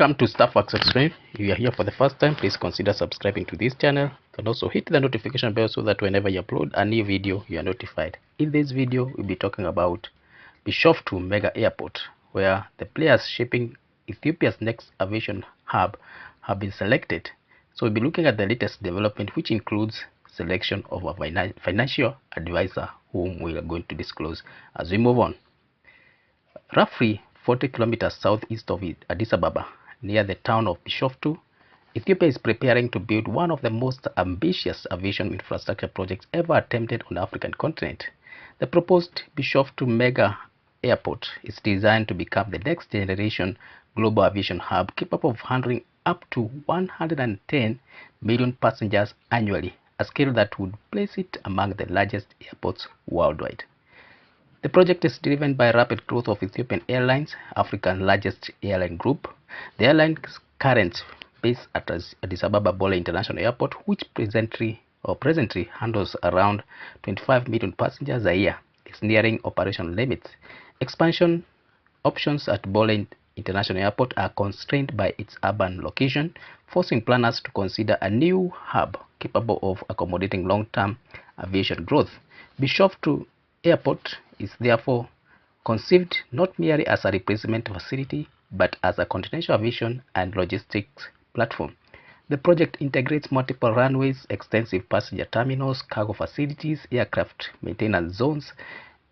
Welcome to Staffworks Explain. If you are here for the first time, please consider subscribing to this channel and also hit the notification bell so that whenever you upload a new video, you are notified. In this video, we'll be talking about Bishoftu Mega Airport, where the players shaping Ethiopia's next aviation hub have been selected. So we'll be looking at the latest development, which includes selection of a financial advisor whom we are going to disclose as we move on. Roughly 40 kilometers southeast of Addis Ababa, near the town of Bishoftu, Ethiopia is preparing to build one of the most ambitious aviation infrastructure projects ever attempted on the African continent. The proposed Bishoftu Mega Airport is designed to become the next generation global aviation hub capable of handling up to 110 million passengers annually, a scale that would place it among the largest airports worldwide. The project is driven by rapid growth of Ethiopian Airlines, Africa's largest airline group. The airline's current base at Addis Ababa Bole International Airport, which presently handles around 25 million passengers a year, is nearing operational limits. Expansion options at Bole International Airport are constrained by its urban location, forcing planners to consider a new hub capable of accommodating long-term aviation growth. Bishoftu Airport is therefore conceived not merely as a replacement facility, but as a continental aviation and logistics platform. The project integrates multiple runways, extensive passenger terminals, cargo facilities, aircraft maintenance zones,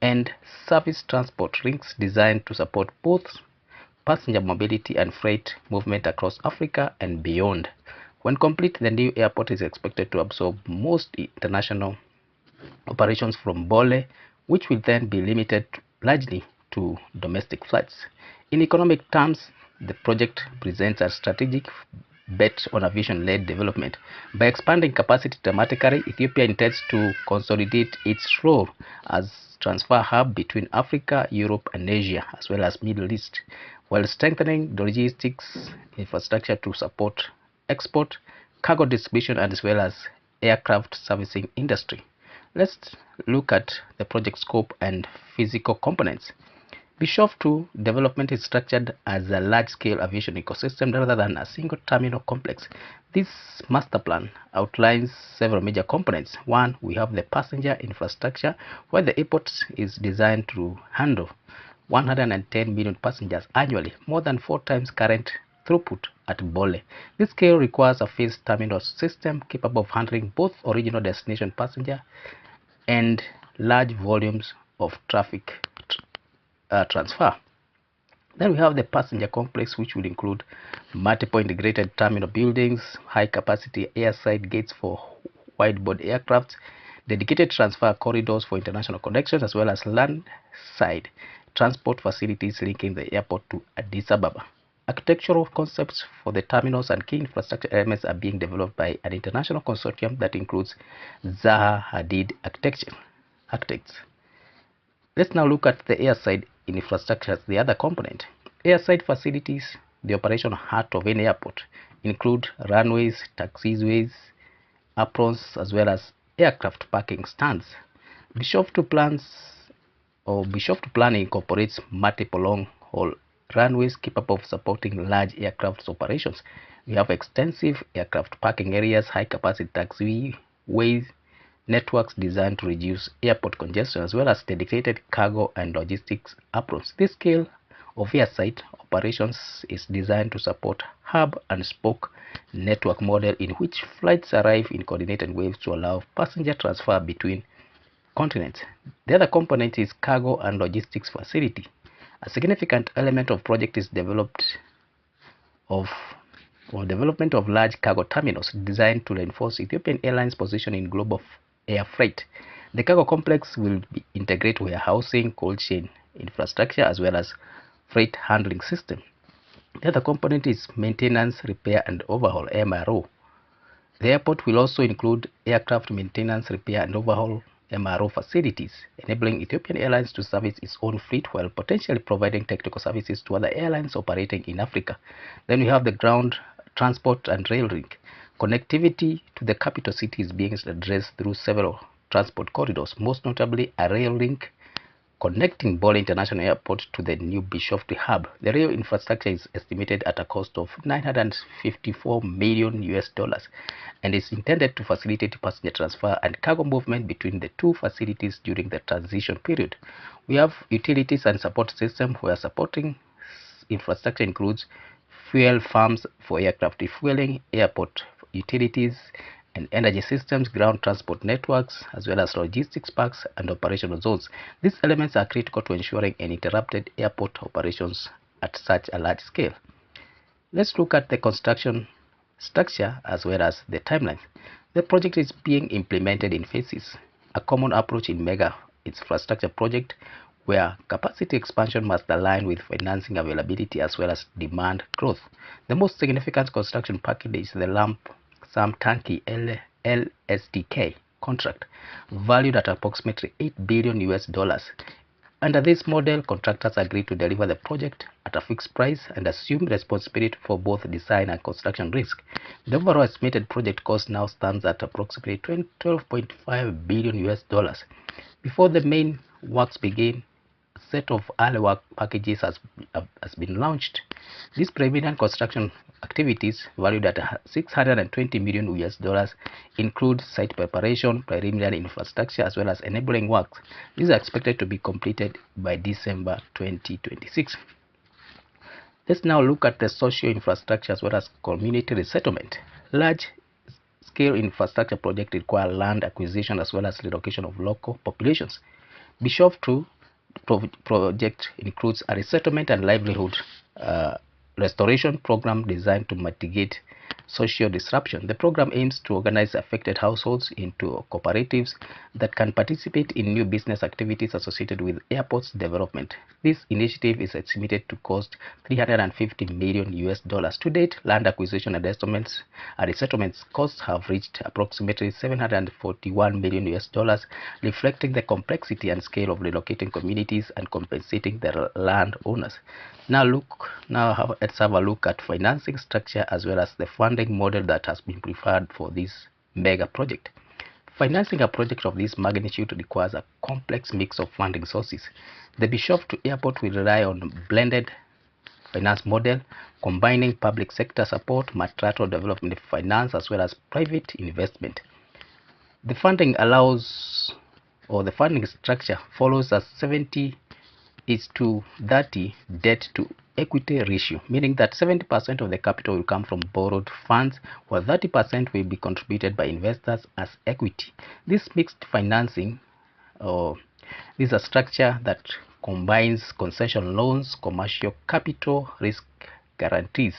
and service transport links designed to support both passenger mobility and freight movement across Africa and beyond. When complete, the new airport is expected to absorb most international operations from Bole, which will then be limited largely to domestic flights. In economic terms, the project presents a strategic bet on aviation-led development. By expanding capacity dramatically, Ethiopia intends to consolidate its role as transfer hub between Africa, Europe, and Asia, as well as Middle East, while strengthening the logistics infrastructure to support export, cargo distribution, as well as aircraft servicing industry. Let's look at the project scope and physical components. Bishoftu development is structured as a large-scale aviation ecosystem rather than a single terminal complex. This master plan outlines several major components. One, we have the passenger infrastructure, where the airport is designed to handle 110 million passengers annually, more than 4 times current throughput at Bole. This scale requires a phased terminal system capable of handling both original destination passenger and large volumes of traffic transfer. Then we have the passenger complex, which will include multiple integrated terminal buildings, high capacity airside gates for wide-body aircraft, dedicated transfer corridors for international connections, as well as land-side transport facilities linking the airport to Addis Ababa. Architectural concepts for the terminals and key infrastructure elements are being developed by an international consortium that includes Zaha Hadid architects. Let's now look at the airside infrastructure as the other component. Airside facilities, the operational heart of any airport, include runways, taxiways, aprons, as well as aircraft parking stands. Bishoftu planning incorporates multiple long-haul runways capable of supporting large aircraft operations. We have extensive aircraft parking areas, high-capacity taxiways, networks designed to reduce airport congestion, as well as dedicated cargo and logistics aprons. This scale of airside operations is designed to support hub and spoke network model in which flights arrive in coordinated waves to allow passenger transfer between continents. The other component is cargo and logistics facility. A significant element of project is development of large cargo terminals designed to reinforce Ethiopian Airlines' position in global air freight. The cargo complex will integrate warehousing, cold chain infrastructure, as well as freight handling system. The other component is maintenance, repair, and overhaul (MRO). The airport will also include aircraft maintenance, repair, and overhaul MRO facilities, enabling Ethiopian Airlines to service its own fleet while potentially providing technical services to other airlines operating in Africa. Then we have the ground transport and rail link. Connectivity to the capital city is being addressed through several transport corridors, most notably a rail link connecting Bole International Airport to the new Bishoftu hub. The rail infrastructure is estimated at a cost of $954 million and is intended to facilitate passenger transfer and cargo movement between the two facilities during the transition period. We have utilities and support system where supporting infrastructure includes fuel farms for aircraft refueling, airport utilities and energy systems, ground transport networks, as well as logistics parks and operational zones. These elements are critical to ensuring uninterrupted airport operations at such a large scale. Let's look at the construction structure as well as the timeline. The project is being implemented in phases, a common approach in mega infrastructure project where capacity expansion must align with financing availability as well as demand growth. The most significant construction package is the lump sum turnkey LSTK contract, valued at approximately $8 billion. Under this model, contractors agree to deliver the project at a fixed price and assume responsibility for both design and construction risk. The overall estimated project cost now stands at approximately $12.5 billion. Before the main works begin, a set of early work packages has been launched. These preliminary construction activities, valued at $620 million, include site preparation, preliminary infrastructure, as well as enabling works. These are expected to be completed by December 2026. Let's now look at the social infrastructure as well as community resettlement. Large-scale infrastructure projects require land acquisition as well as relocation of local populations. Bishoftu project includes a resettlement and livelihood restoration program designed to mitigate social disruption. The program aims to organize affected households into cooperatives that can participate in new business activities associated with airports development. This initiative is estimated to cost $350 million. To date, land acquisition and resettlement costs have reached approximately $741 million, reflecting the complexity and scale of relocating communities and compensating the land owners. Let's have a look at financing structure as well as the funding model that has been preferred for this mega project. Financing a project of this magnitude requires a complex mix of funding sources. The Bishoftu Airport will rely on a blended finance model combining public sector support, multilateral development finance, as well as private investment. The funding structure follows a 70:30 debt to equity ratio, meaning that 70% of the capital will come from borrowed funds, while 30% will be contributed by investors as equity. This mixed financing is a structure that combines concession loans, commercial capital, risk guarantees,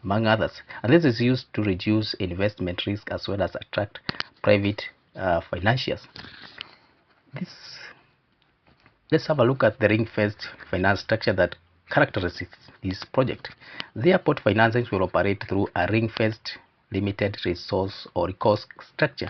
among others, and this is used to reduce investment risk as well as attract private financiers. Let's have a look at the ring-fenced finance structure that characterizes this project. The airport financing will operate through a ring-fenced limited resource or recourse structure.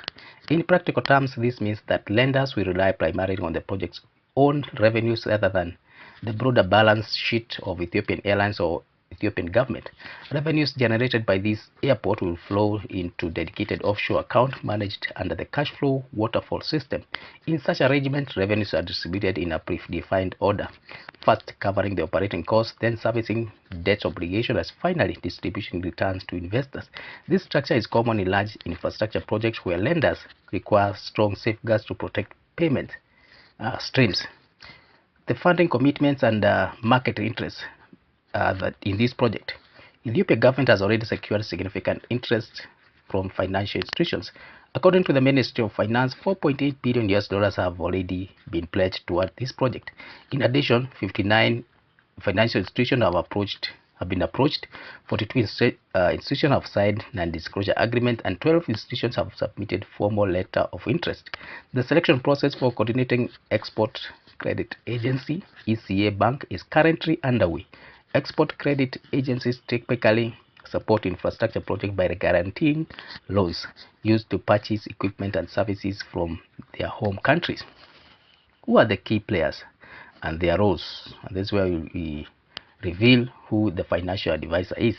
In practical terms, this means that lenders will rely primarily on the project's own revenues rather than the broader balance sheet of Ethiopian Airlines or Ethiopian government. Revenues generated by this airport will flow into dedicated offshore account managed under the cash flow waterfall system. In such arrangement, revenues are distributed in a predefined order, first covering the operating costs, then servicing debt obligation, as finally distribution returns to investors. This structure is common in large infrastructure projects where lenders require strong safeguards to protect payment streams. The funding commitments and market interests that in this project, Ethiopia government has already secured significant interest from financial institutions. According to the Ministry of Finance, $4.8 billion have already been pledged toward this project. In addition, 59 financial institutions have been approached, 42 institutions have signed non-disclosure agreement, and 12 institutions have submitted formal letter of interest. The selection process for coordinating Export Credit Agency (ECA) Bank is currently underway. Export credit agencies typically support infrastructure projects by guaranteeing loans used to purchase equipment and services from their home countries. Who are the key players and their roles? And this is where we reveal who the financial advisor is.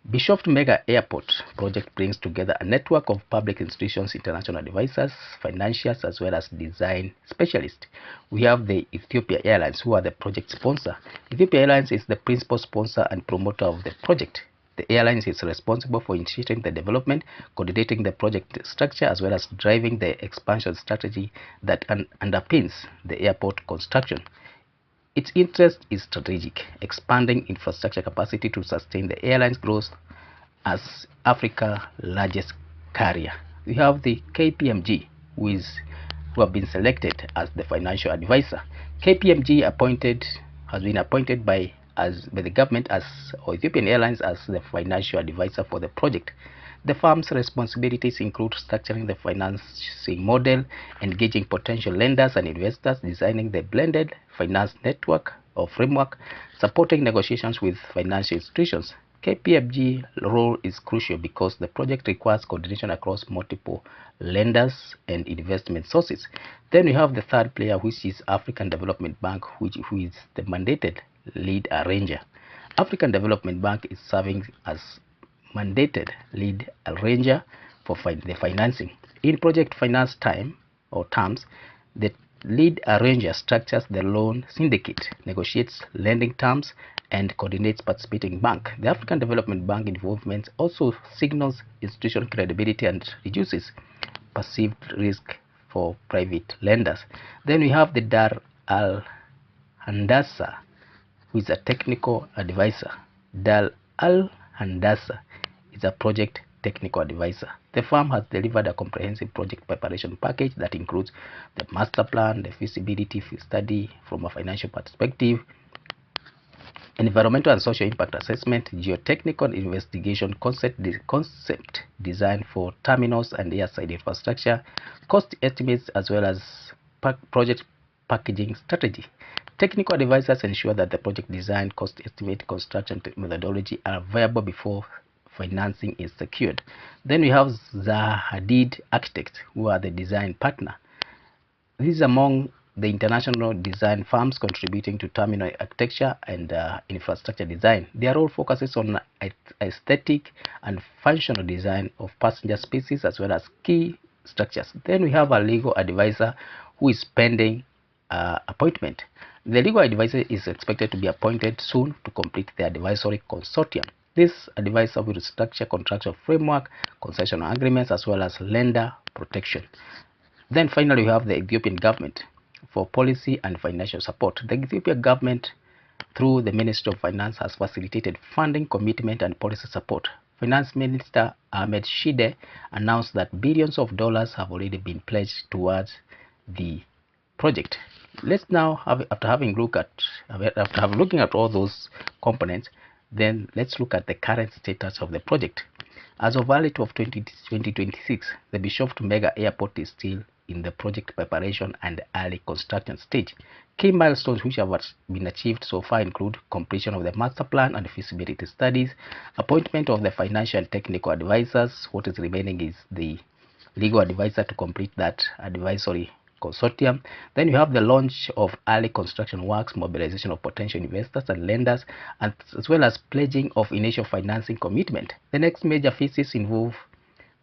Bishoftu Mega Airport project brings together a network of public institutions, international advisors, financiers, as well as design specialists. We have the Ethiopia Airlines, who are the project sponsor. Ethiopia Airlines is the principal sponsor and promoter of the project. The airlines is responsible for initiating the development, coordinating the project structure, as well as driving the expansion strategy that underpins the airport construction. Its interest is strategic, expanding infrastructure capacity to sustain the airline's growth as Africa's largest carrier. We have the KPMG, who have been selected as the financial advisor. KPMG has been appointed by the government or Ethiopian Airlines as the financial advisor for the project. The firm's responsibilities include structuring the financing model, engaging potential lenders and investors, designing the blended finance network or framework, supporting negotiations with financial institutions. KPMG role is crucial because the project requires coordination across multiple lenders and investment sources. Then we have the third player, which is African Development Bank, who is the mandated lead arranger. African Development Bank is serving as mandated lead arranger for the financing. In project finance terms, the lead arranger structures the loan syndicate, negotiates lending terms, and coordinates participating bank. The African Development Bank involvement also signals institutional credibility and reduces perceived risk for private lenders. Then we have the Dar Al Handasa, who is a technical advisor. Dar Al Handasa is a project technical advisor. The firm has delivered a comprehensive project preparation package that includes the master plan, the feasibility study from a financial perspective, environmental and social impact assessment, geotechnical investigation, concept design for terminals and airside infrastructure, cost estimates, as well as project packaging strategy. Technical advisors ensure that the project design, cost estimate, construction methodology are viable before financing is secured. Then we have Zahadid Architects, who are the design partner. This is among the international design firms contributing to terminal architecture and infrastructure design. Their role focuses on aesthetic and functional design of passenger spaces as well as key structures. Then we have a legal advisor who is pending appointment. The legal advisor is expected to be appointed soon to complete the advisory consortium. This advisor will structure contractual framework, concession agreements, as well as lender protection. Then finally, we have the Ethiopian government for policy and financial support. The Ethiopian government, through the Ministry of Finance, has facilitated funding, commitment, and policy support. Finance Minister Ahmed Shide announced that billions of dollars have already been pledged towards the project. Let's now after looking at all those components, then let's look at the current status of the project. As of early 2026, the Bishoftu Mega Airport is still in the project preparation and early construction stage. Key milestones which have been achieved so far include completion of the master plan and feasibility studies, appointment of the financial and technical advisors. What is remaining is the legal advisor to complete that advisory consortium. Then you have the launch of early construction works, mobilization of potential investors and lenders, and as well as pledging of initial financing commitment. The next major phases involve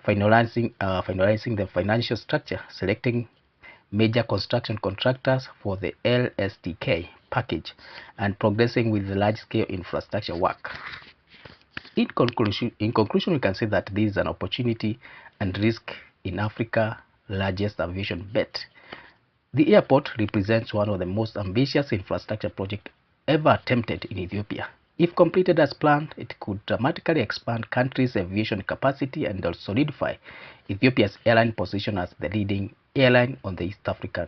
finalizing the financial structure, selecting major construction contractors for the LSTK package, and progressing with the large-scale infrastructure work. In conclusion, we can say that this is an opportunity and risk in Africa's largest aviation bet. The airport represents one of the most ambitious infrastructure projects ever attempted in Ethiopia. If completed as planned, it could dramatically expand country's aviation capacity and solidify Ethiopia's airline position as the leading airline on the East Africa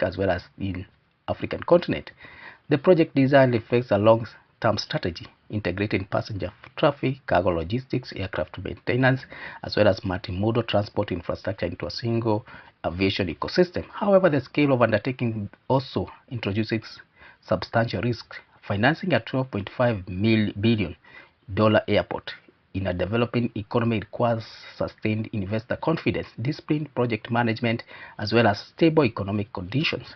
as well as in African continent. The project design reflects a long-term strategy integrating passenger traffic, cargo logistics, aircraft maintenance, as well as multimodal transport infrastructure into a single aviation ecosystem. However, the scale of undertaking also introduces substantial risks. Financing a $12.5 billion airport in a developing economy requires sustained investor confidence, disciplined project management, as well as stable economic conditions.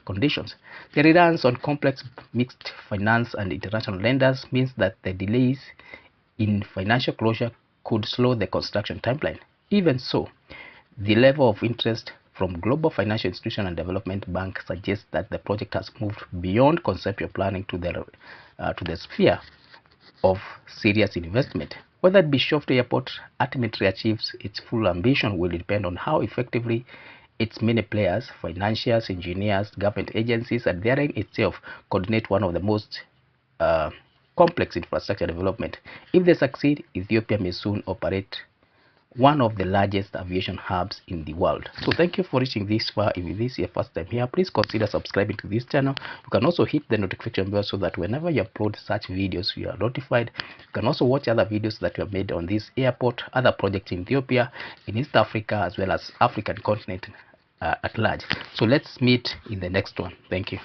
The reliance on complex mixed finance and international lenders means that the delays in financial closure could slow the construction timeline. Even so, the level of interest from global financial institutions and development banks suggests that the project has moved beyond conceptual planning to the sphere of serious investment. Whether Bishoftu Airport ultimately achieves its full ambition will depend on how effectively its many players, financiers, engineers, government agencies, and the airline itself coordinate one of the most complex infrastructure development. If they succeed, Ethiopia may soon operate one of the largest aviation hubs in the world. So thank you for reaching this far. If this is your first time here, please consider subscribing to this channel. You can also hit the notification bell so that whenever you upload such videos, you are notified. You can also watch other videos that we have made on this airport, other projects in Ethiopia, in East Africa, as well as African continent at large. So let's meet in the next one. Thank you.